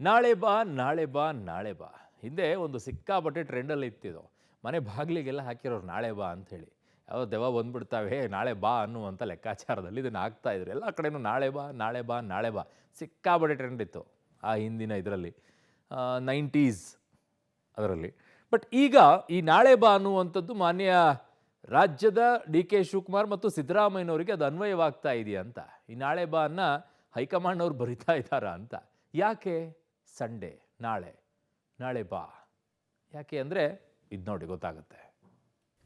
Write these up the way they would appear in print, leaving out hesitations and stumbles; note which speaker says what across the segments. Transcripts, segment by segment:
Speaker 1: ನಾಳೆ ಬಾ ನಾಳೆ ಬಾ ನಾಳೆ ಬಾ ಹಿಂದೆ ಒಂದು ಸಿಕ್ಕಾಪಟ್ಟೆ ಟ್ರೆಂಡಲ್ಲಿ ಇತ್ತಿದು. ಮನೆ ಬಾಗಿಲಿಗೆಲ್ಲ ಹಾಕಿರೋರು ನಾಳೆ ಬಾ ಅಂಥೇಳಿ. ಯಾವ ದೆವ್ವ ಬಂದ್ಬಿಡ್ತಾವೆ ನಾಳೆ ಬಾ ಅನ್ನುವಂಥ ಲೆಕ್ಕಾಚಾರದಲ್ಲಿ ಇದನ್ನು ಹಾಕ್ತಾ ಇದ್ರು. ಎಲ್ಲ ಕಡೆನೂ ನಾಳೆ ಬಾ ನಾಳೆ ಬಾ ನಾಳೆ ಬಾ ಸಿಕ್ಕಾಪಟ್ಟೆ ಟ್ರೆಂಡ್ ಇತ್ತು ಆ ಹಿಂದಿನ ಇದರಲ್ಲಿ, 90s ಅದರಲ್ಲಿ. ಬಟ್ ಈಗ ಈ ನಾಳೆ ಬಾ ಅನ್ನುವಂಥದ್ದು ಮಾನ್ಯ ರಾಜ್ಯದ ಡಿ ಕೆ ಶಿವಕುಮಾರ್ ಮತ್ತು ಸಿದ್ದರಾಮಯ್ಯನವರಿಗೆ ಅದು ಅನ್ವಯವಾಗ್ತಾ ಇದೆಯಾ ಅಂತ. ಈ ನಾಳೆ ಬಾ ಅನ್ನ ಹೈಕಮಾಂಡ್ ಅವ್ರು ಬರಿತಾ ಇದ್ದಾರಾ ಅಂತ. ಯಾಕೆ ಸಂಡೇ ನಾಳೆ ನಾಳೆ ಬಾ ಯಾಕೆ ಅಂದರೆ ಇದು ನೋಡಿ ಗೊತ್ತಾಗುತ್ತೆ.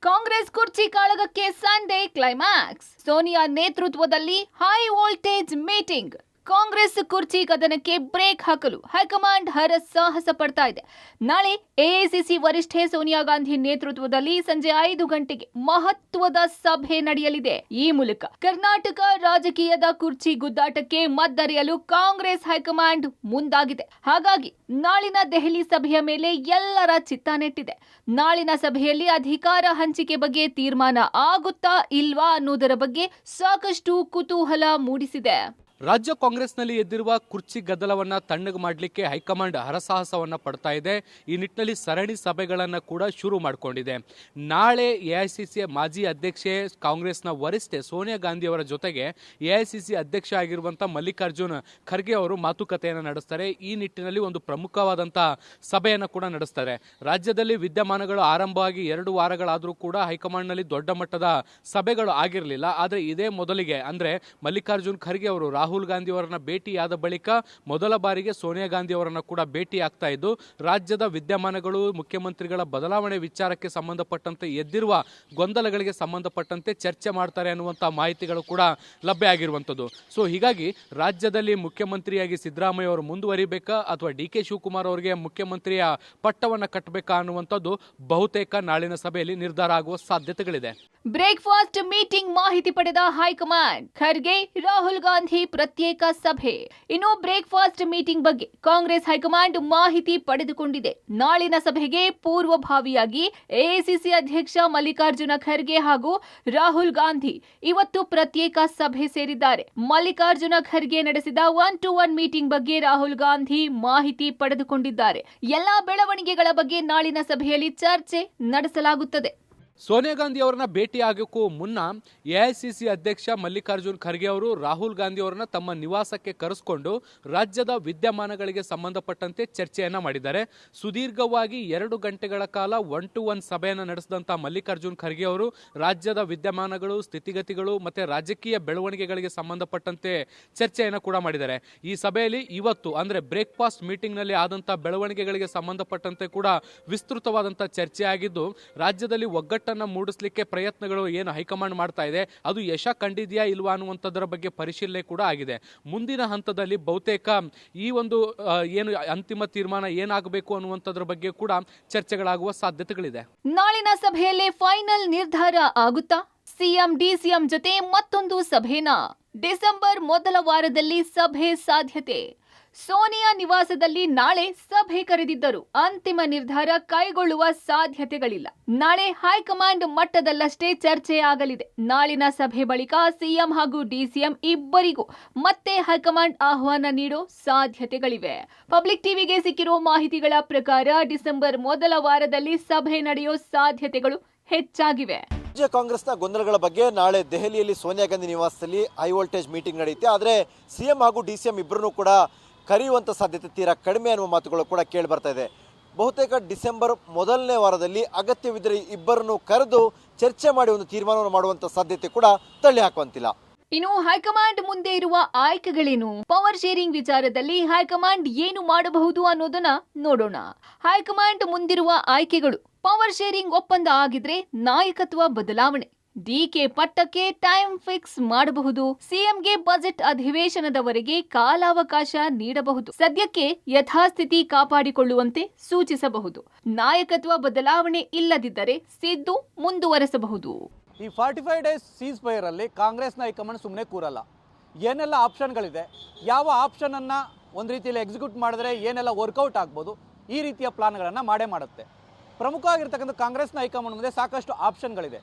Speaker 2: ಕಾಂಗ್ರೆಸ್ ಕುರ್ಚಿ ಕಾಳಗಕ್ಕೆ ಸಂಡೇ ಕ್ಲೈಮ್ಯಾಕ್ಸ್. ಸೋನಿಯಾ ನೇತೃತ್ವದಲ್ಲಿ ಹೈ ವೋಲ್ಟೇಜ್ ಮೀಟಿಂಗ್. ಕಾಂಗ್ರೆಸ್ ಕುರ್ಚಿ ಕದನಕ್ಕೆ ಬ್ರೇಕ್ ಹಾಕಲು ಹೈಕಮಾಂಡ್ ಹರಸಾಹಸ ಪಡ್ತಾ ಇದೆ. ನಾಳೆ ಎಐಸಿಸಿ ವರಿಷ್ಠೆ ಸೋನಿಯಾ ಗಾಂಧಿ ನೇತೃತ್ವದಲ್ಲಿ ಸಂಜೆ 5 ಗಂಟೆಗೆ ಮಹತ್ವದ ಸಭೆ ನಡೆಯಲಿದೆ. ಈ ಮೂಲಕ ಕರ್ನಾಟಕ ರಾಜಕೀಯದ ಕುರ್ಚಿ ಗುದ್ದಾಟಕ್ಕೆ ಮದ್ದರೆಯಲು ಕಾಂಗ್ರೆಸ್ ಹೈಕಮಾಂಡ್ ಮುಂದಾಗಿದೆ. ಹಾಗಾಗಿ ನಾಳಿನ ದೆಹಲಿ ಸಭೆಯ ಮೇಲೆ ಎಲ್ಲರ ಚಿತ್ತ ನೆಟ್ಟಿದೆ. ನಾಳಿನ ಸಭೆಯಲ್ಲಿ ಅಧಿಕಾರ ಹಂಚಿಕೆ ಬಗ್ಗೆ ತೀರ್ಮಾನ ಆಗುತ್ತಾ ಇಲ್ವಾ ಅನ್ನೋದರ ಬಗ್ಗೆ ಸಾಕಷ್ಟು ಕುತೂಹಲ ಮೂಡಿಸಿದೆ.
Speaker 3: ರಾಜ್ಯ ಕಾಂಗ್ರೆಸ್ನಲ್ಲಿ ಎದ್ದಿರುವ ಕುರ್ಚಿ ಗದ್ದಲವನ್ನ ತಣ್ಣಗೆ ಮಾಡಲಿಕ್ಕೆ ಹೈಕಮಾಂಡ್ ಹರಸಾಹಸವನ್ನ ಪಡ್ತಾ ಇದೆ. ಈ ನಿಟ್ಟಿನಲ್ಲಿ ಸರಣಿ ಸಭೆಗಳನ್ನು ಕೂಡ ಶುರು ಮಾಡಿಕೊಂಡಿದೆ. ನಾಳೆ ಎಐಸಿಸಿ ಮಾಜಿ ಅಧ್ಯಕ್ಷೆ ಕಾಂಗ್ರೆಸ್ನ ವರಿಷ್ಠೆ ಸೋನಿಯಾ ಗಾಂಧಿ ಅವರ ಜೊತೆಗೆ ಎಐಸಿಸಿ ಅಧ್ಯಕ್ಷ ಆಗಿರುವಂತಹ ಮಲ್ಲಿಕಾರ್ಜುನ್ ಖರ್ಗೆ ಅವರು ಮಾತುಕತೆಯನ್ನು ನಡೆಸ್ತಾರೆ. ಈ ನಿಟ್ಟಿನಲ್ಲಿ ಒಂದು ಪ್ರಮುಖವಾದಂತಹ ಸಭೆಯನ್ನು ಕೂಡ ನಡೆಸ್ತಾರೆ. ರಾಜ್ಯದಲ್ಲಿ ವಿದ್ಯಮಾನಗಳು ಆರಂಭವಾಗಿ 2 ವಾರಗಳಾದರೂ ಕೂಡ ಹೈಕಮಾಂಡ್ನಲ್ಲಿ ದೊಡ್ಡ ಮಟ್ಟದ ಸಭೆಗಳು ಆಗಿರಲಿಲ್ಲ. ಆದರೆ ಇದೇ ಮೊದಲಿಗೆ ಅಂದ್ರೆ ಮಲ್ಲಿಕಾರ್ಜುನ್ ಖರ್ಗೆ ಅವರು ರಾಹುಲ್ ಗಾಂಧಿ ಅವರನ್ನ ಭೇಟಿಯಾದ ಬಳಿಕ ಮೊದಲ ಬಾರಿಗೆ ಸೋನಿಯಾ ಗಾಂಧಿ ಅವರನ್ನ ಕೂಡ ಭೇಟಿ ಆಗ್ತಾ ಇದ್ದು, ರಾಜ್ಯದ ವಿದ್ಯಮಾನಗಳು, ಮುಖ್ಯಮಂತ್ರಿಗಳ ಬದಲಾವಣೆ ವಿಚಾರಕ್ಕೆ ಸಂಬಂಧಪಟ್ಟಂತೆ ಎದ್ದಿರುವ ಗೊಂದಲಗಳಿಗೆ ಸಂಬಂಧಪಟ್ಟಂತೆ ಚರ್ಚೆ ಮಾಡ್ತಾರೆ ಅನ್ನುವಂತಹ ಮಾಹಿತಿಗಳು ಕೂಡ ಲಭ್ಯ ಆಗಿರುವಂಥದ್ದು. ಸೊ ಹೀಗಾಗಿ ರಾಜ್ಯದಲ್ಲಿ ಮುಖ್ಯಮಂತ್ರಿಯಾಗಿ ಸಿದ್ದರಾಮಯ್ಯ ಅವರು ಮುಂದುವರಿಬೇಕಾ ಅಥವಾ ಡಿ ಕೆ ಶಿವಕುಮಾರ್ ಅವರಿಗೆ ಮುಖ್ಯಮಂತ್ರಿಯ ಪಟ್ಟವನ್ನ ಕಟ್ಟಬೇಕಾ ಅನ್ನುವಂಥದ್ದು ಬಹುತೇಕ ನಾಳಿನ ಸಭೆಯಲ್ಲಿ ನಿರ್ಧಾರ ಆಗುವ ಸಾಧ್ಯತೆಗಳಿದೆ.
Speaker 2: ಬ್ರೇಕ್ಫಾಸ್ಟ್ ಮೀಟಿಂಗ್ ಮಾಹಿತಿ ಪಡೆದ ಹೈಕಮಾಂಡ್. ಖರ್ಗೆ ರಾಹುಲ್ ಗಾಂಧಿ ಪ್ರತ್ಯೇಕ ಸಭೆ. ಇನ್ನು ಬ್ರೇಕ್ಫಾಸ್ಟ್ ಮೀಟಿಂಗ್ ಬಗ್ಗೆ ಕಾಂಗ್ರೆಸ್ ಹೈಕಮಾಂಡ್ ಮಾಹಿತಿ ಪಡೆದುಕೊಂಡಿದೆ. ನಾಳಿನ ಸಭೆಗೆ ಪೂರ್ವಭಾವಿಯಾಗಿ ಎಐಸಿಸಿ ಅಧ್ಯಕ್ಷ ಮಲ್ಲಿಕಾರ್ಜುನ ಖರ್ಗೆ ಹಾಗೂ ರಾಹುಲ್ ಗಾಂಧಿ ಇವತ್ತು ಪ್ರತ್ಯೇಕ ಸಭೆ ಸೇರಿದ್ದಾರೆ. ಮಲ್ಲಿಕಾರ್ಜುನ ಖರ್ಗೆ ನಡೆಸಿದ 1-to-1 ಮೀಟಿಂಗ್ ಬಗ್ಗೆ ರಾಹುಲ್ ಗಾಂಧಿ ಮಾಹಿತಿ ಪಡೆದುಕೊಂಡಿದ್ದಾರೆ. ಎಲ್ಲಾ ಬೆಳವಣಿಗೆಗಳ ಬಗ್ಗೆ ನಾಳಿನ ಸಭೆಯಲ್ಲಿ ಚರ್ಚೆ ನಡೆಸಲಾಗುತ್ತದೆ.
Speaker 3: ಸೋನಿಯಾ ಗಾಂಧಿ ಅವರನ್ನ ಭೇಟಿ ಆಗೋಕ್ಕೂ ಮುನ್ನ ಎಐಸಿಸಿ ಅಧ್ಯಕ್ಷ ಮಲ್ಲಿಕಾರ್ಜುನ್ ಖರ್ಗೆ ಅವರು ರಾಹುಲ್ ಗಾಂಧಿ ಅವರನ್ನ ತಮ್ಮ ನಿವಾಸಕ್ಕೆ ಕರೆಸಿಕೊಂಡು ರಾಜ್ಯದ ವಿದ್ಯಮಾನಗಳಿಗೆ ಸಂಬಂಧಪಟ್ಟಂತೆ ಚರ್ಚೆಯನ್ನ ಮಾಡಿದ್ದಾರೆ. ಸುದೀರ್ಘವಾಗಿ 2 ಗಂಟೆಗಳ ಕಾಲ 1-to-1 ಸಭೆಯನ್ನು ನಡೆಸಿದಂತ ಮಲ್ಲಿಕಾರ್ಜುನ್ ಖರ್ಗೆ ಅವರು ರಾಜ್ಯದ ವಿದ್ಯಮಾನಗಳು, ಸ್ಥಿತಿಗತಿಗಳು ಮತ್ತೆ ರಾಜಕೀಯ ಬೆಳವಣಿಗೆಗಳಿಗೆ ಸಂಬಂಧಪಟ್ಟಂತೆ ಚರ್ಚೆಯನ್ನ ಕೂಡ ಮಾಡಿದ್ದಾರೆ. ಈ ಸಭೆಯಲ್ಲಿ ಇವತ್ತು ಅಂದ್ರೆ ಬ್ರೇಕ್ಫಾಸ್ಟ್ ಮೀಟಿಂಗ್ ನಲ್ಲಿ ಆದಂತಹ ಬೆಳವಣಿಗೆಗಳಿಗೆ ಸಂಬಂಧಪಟ್ಟಂತೆ ಕೂಡ ವಿಸ್ತೃತವಾದಂತಹ ಚರ್ಚೆ ಆಗಿದ್ದು, ರಾಜ್ಯದಲ್ಲಿ ಒಗ್ಗಟ್ಟನ್ನು ಮೂಡಿಸಲಿಕ್ಕೆ ಪ್ರಯತ್ನಗಳು ಏನು ಹೈಕಮಾಂಡ್ ಮಾಡ್ತಾ ಇದೆ ಅದು ಯಶ ಕಂಡಿದೆಯಾ ಇಲ್ವಾ ಅನ್ನುವಂಥದ್ರ ಬಗ್ಗೆ ಪರಿಶೀಲನೆ ಕೂಡ ಆಗಿದೆ. ಮುಂದಿನ ಹಂತದಲ್ಲಿ ಬಹುತೇಕ ಈ ಒಂದು ಏನು ಅಂತಿಮ ತೀರ್ಮಾನ ಏನಾಗಬೇಕು ಅನ್ನುವಂಥದ್ರ ಬಗ್ಗೆ ಕೂಡ ಚರ್ಚೆಗಳಾಗುವ ಸಾಧ್ಯತೆಗಳಿದೆ.
Speaker 2: ನಾಳಿನ ಸಭೆಯಲ್ಲಿ ಫೈನಲ್ ನಿರ್ಧಾರ ಆಗುತ್ತಾ? ಸಿಎಂ ಡಿಸಿಎಂ ಜೊತೆ ಮತ್ತೊಂದು ಸಭೆನಾ? ಡಿಸೆಂಬರ್ ಮೊದಲ ವಾರದಲ್ಲಿ ಸಭೆ ಸಾಧ್ಯತೆ. ಸೋನಿಯಾ ನಿವಾಸದಲ್ಲಿ ನಾಳೆ ಸಭೆ ಕರೆದಿದ್ದರು. ಅಂತಿಮ ನಿರ್ಧಾರ ಕೈಗೊಳ್ಳುವ ಸಾಧ್ಯತೆಗಳಿಲ್ಲ. ನಾಳೆ ಹೈಕಮಾಂಡ್ ಮಟ್ಟದಲ್ಲಷ್ಟೇ ಚರ್ಚೆ ಆಗಲಿದೆ. ನಾಳಿನ ಸಭೆ ಬಳಿಕ ಸಿಎಂ ಹಾಗೂ ಡಿಸಿಎಂ ಇಬ್ಬರಿಗೂ ಮತ್ತೆ ಹೈಕಮಾಂಡ್ ಆಹ್ವಾನ ನೀಡೋ ಸಾಧ್ಯತೆಗಳಿವೆ. ಪಬ್ಲಿಕ್ ಟಿವಿಗೆ ಸಿಕ್ಕಿರೋ ಮಾಹಿತಿಗಳ ಪ್ರಕಾರ ಡಿಸೆಂಬರ್ ಮೊದಲ ವಾರದಲ್ಲಿ ಸಭೆ ನಡೆಯೋ ಸಾಧ್ಯತೆಗಳು ಹೆಚ್ಚಾಗಿವೆ.
Speaker 4: ರಾಜ್ಯ ಕಾಂಗ್ರೆಸ್ನ ಗೊಂದಲಗಳ ಬಗ್ಗೆ ನಾಳೆ ದೆಹಲಿಯಲ್ಲಿ ಸೋನಿಯಾ ಗಾಂಧಿ ನಿವಾಸದಲ್ಲಿ ಹೈ ವೋಲ್ಟೇಜ್ ಮೀಟಿಂಗ್ ನಡೆಯುತ್ತೆ. ಆದರೆ ಸಿಎಂ ಹಾಗೂ ಡಿಸಿಎಂ ಇಬ್ಬರನ್ನೂ ಕೂಡ ಕರೆಯುವಂಥ ಸಾಧ್ಯತೆ ತೀರಾ ಕಡಿಮೆ ಅನ್ನುವ ಮಾತುಗಳು ಕೂಡ ಕೇಳಿ ಬರ್ತಾ ಇದೆ. ಬಹುತೇಕ ಡಿಸೆಂಬರ್ ಮೊದಲನೇ ವಾರದಲ್ಲಿ ಅಗತ್ಯವಿದ್ದರೆ ಇಬ್ಬರನ್ನು ಕರೆದು ಚರ್ಚೆ ಮಾಡಿ ಒಂದು ತೀರ್ಮಾನವನ್ನು ಮಾಡುವಂಥ ಸಾಧ್ಯತೆ ಕೂಡ ತಳ್ಳಿ ಹಾಕುವಂತಿಲ್ಲ.
Speaker 2: ಇನ್ನು ಹೈಕಮಾಂಡ್ ಮುಂದೆ ಇರುವ ಆಯ್ಕೆಗಳೇನು? ಪವರ್ ಶೇರಿಂಗ್ ವಿಚಾರದಲ್ಲಿ ಹೈಕಮಾಂಡ್ ಏನು ಮಾಡಬಹುದು ಅನ್ನೋದನ್ನ ನೋಡೋಣ. ಹೈಕಮಾಂಡ್ ಮುಂದಿರುವ ಆಯ್ಕೆಗಳು: ಪವರ್ ಶೇರಿಂಗ್ ಒಪ್ಪಂದ ಆಗಿದ್ರೆ ನಾಯಕತ್ವ ಬದಲಾವಣೆ, ಡಿಕೆ ಪಟ್ಟಕ್ಕೆ ಟೈಮ್ ಫಿಕ್ಸ್ ಮಾಡಬಹುದು, ಸಿಎಂಗೆ ಬಜೆಟ್ ಅಧಿವೇಶನದವರೆಗೆ ಕಾಲಾವಕಾಶ ನೀಡಬಹುದು, ಸದ್ಯಕ್ಕೆ ಯಥಾಸ್ಥಿತಿ ಕಾಪಾಡಿಕೊಳ್ಳುವಂತೆ ಸೂಚಿಸಬಹುದು, ನಾಯಕತ್ವ ಬದಲಾವಣೆ ಇಲ್ಲದಿದ್ದರೆ ಸಿದ್ದು ಮುಂದುವರೆಸಬಹುದು.
Speaker 5: ಈ 45 ಡೇಸ್ ಸೀಸ್ ಫೈರ್ ಅಲ್ಲಿ ಕಾಂಗ್ರೆಸ್ನ ಹೈಕಮಾಂಡ್ ಸುಮ್ಮನೆ ಕೂರಲ್ಲ. ಏನೆಲ್ಲ ಆಪ್ಷನ್ಗಳಿದೆ, ಯಾವ ಆಪ್ಷನನ್ನು ಒಂದು ರೀತಿಯಲ್ಲಿ ಎಕ್ಸಿಕ್ಯೂಟ್ ಮಾಡಿದ್ರೆ ಏನೆಲ್ಲ ವರ್ಕೌಟ್ ಆಗ್ಬೋದು, ಈ ರೀತಿಯ ಪ್ಲಾನ್ಗಳನ್ನು ಮಾಡೇ ಮಾಡುತ್ತೆ. ಪ್ರಮುಖವಾಗಿರ್ತಕ್ಕಂಥ ಕಾಂಗ್ರೆಸ್ನ ಹೈಕಮಾಂಡ್ ಮುಂದೆ ಸಾಕಷ್ಟು ಆಪ್ಷನ್ಗಳಿದೆ.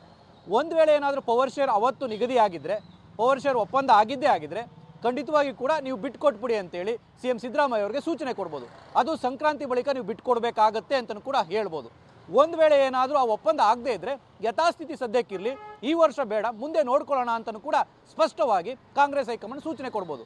Speaker 5: ಒಂದು ವೇಳೆ ಏನಾದರೂ ಪವರ್ ಶೇರ್ ಅವತ್ತು ನಿಗದಿ ಆಗಿದ್ದರೆ, ಪವರ್ ಶೇರ್ ಒಪ್ಪಂದ ಆಗಿದ್ದೇ ಆಗಿದ್ದರೆ ಖಂಡಿತವಾಗಿ ಕೂಡ ನೀವು ಬಿಟ್ಕೊಟ್ಬಿಡಿ ಅಂತೇಳಿ CM ಸಿದ್ದರಾಮಯ್ಯ ಅವರಿಗೆ ಸೂಚನೆ ಕೊಡ್ಬೋದು. ಅದು ಸಂಕ್ರಾಂತಿ ಬಳಿಕ ನೀವು ಬಿಟ್ಕೊಡ್ಬೇಕಾಗತ್ತೆ ಅಂತಲೂ ಕೂಡ ಹೇಳ್ಬೋದು. ಒಂದು ವೇಳೆ ಏನಾದರೂ ಆ ಒಪ್ಪಂದ ಆಗದೇ ಇದ್ದರೆ ಯಥಾಸ್ಥಿತಿ ಸದ್ಯಕ್ಕಿರಲಿ, ಈ ವರ್ಷ ಬೇಡ, ಮುಂದೆ ನೋಡ್ಕೊಳ್ಳೋಣ ಅಂತಲೂ ಕೂಡ ಸ್ಪಷ್ಟವಾಗಿ ಕಾಂಗ್ರೆಸ್ ಹೈಕಮಾಂಡ್ ಸೂಚನೆ ಕೊಡ್ಬೋದು.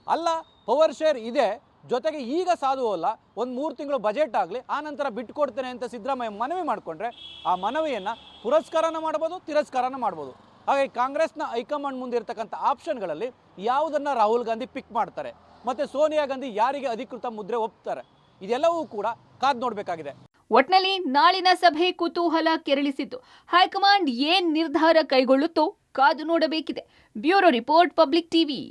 Speaker 5: ಅಲ್ಲ, ಪವರ್ ಶೇರ್ ಇದೆ, ಜೊತೆಗೆ ಈಗ ಸಾಧುವಲ್ಲ, ಒಂದು 3 ತಿಂಗಳು ಬಜೆಟ್ ಆಗಲಿ, ಆ ನಂತರ ಬಿಟ್ಕೊಡ್ತೇನೆ ಅಂತ ಸಿದ್ದರಾಮಯ್ಯ ಮನವಿ ಮಾಡಿಕೊಂಡ್ರೆ ಆ ಮನವಿಯನ್ನು ಪುರಸ್ಕಾರನ ಮಾಡ್ಬೋದು, ತಿರಸ್ಕಾರನ ಮಾಡ್ಬೋದು. ಹಾಗಾಗಿ ಕಾಂಗ್ರೆಸ್ನ ಹೈಕಮಾಂಡ್ ಮುಂದೆ ಇರತಕ್ಕಂಥ ಆಪ್ಷನ್ಗಳಲ್ಲಿ ಯಾವುದನ್ನು ರಾಹುಲ್ ಗಾಂಧಿ ಪಿಕ್ ಮಾಡ್ತಾರೆ ಮತ್ತು ಸೋನಿಯಾ ಗಾಂಧಿ ಯಾರಿಗೆ ಅಧಿಕೃತ ಮುದ್ರೆ ಒಪ್ತಾರೆ, ಇದೆಲ್ಲವೂ ಕೂಡ ಕಾದು ನೋಡಬೇಕಾಗಿದೆ.
Speaker 2: ಒಟ್ನಲ್ಲಿ ನಾಳಿನ ಸಭೆ ಕುತೂಹಲ ಕೆರಳಿಸಿದ್ದು, ಹೈಕಮಾಂಡ್ ಏನ್ ನಿರ್ಧಾರ ಕೈಗೊಳ್ಳುತ್ತೋ ಕಾದು ನೋಡಬೇಕಿದೆ. Bureau report, public TV.